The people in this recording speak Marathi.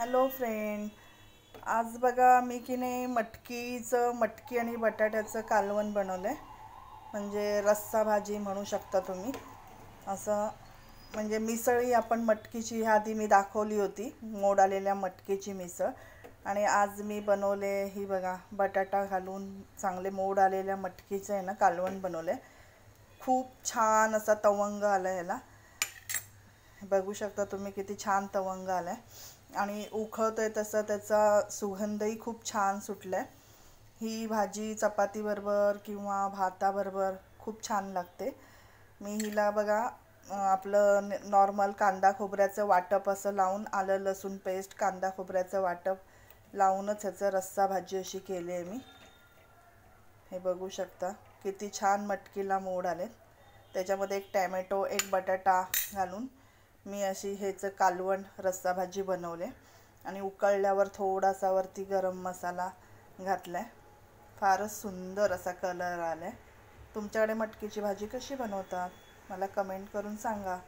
हॅलो फ्रेंड, आज बघा मी की नाही मटकी आणि बटाट्याचं कालवण बनवलं आहे. म्हणजे रस्सा भाजी म्हणू शकता तुम्ही. असं म्हणजे मिसळी आपण मटकीची आधी मी दाखवली होती, मोड आलेल्या मटकीची मिसळ. आणि आज मी बनवले ही बघा, बटाटा घालून चांगले मोड आलेल्या मटकीचं आहे ना कालवण बनवले. खूप छान असा तवंग आला याला. बघू शकता तुम्ही किती छान तवंग आलाय आणि उखळतोय तसं त्याचा सुगंधही खूप छान सुटलाय. ही भाजी चपातीबरोबर किंवा भाताबरोबर खूप छान लागते. मी हिला बघा आपलं नॉर्मल कांदा खोबऱ्याचं वाटप असं लावून, आलं लसूण पेस्ट कांदा खोबऱ्याचं वाटप लावूनच ह्याचं रस्सा भाजी अशी केली आहे मी. हे बघू शकता किती छान मटकीला मोड आले. त्याच्यामध्ये एक टॅमॅटो एक बटाटा घालून मी अशी ह्याचं कालवण रस्सा भाजी बनवले. आणि उकळल्यावर थोडासा वरती गरम मसाला घातला आहे. फारच सुंदर असा कलर आला आहे. तुमच्याकडे मटकीची भाजी कशी बनवतात मला कमेंट करून सांगा.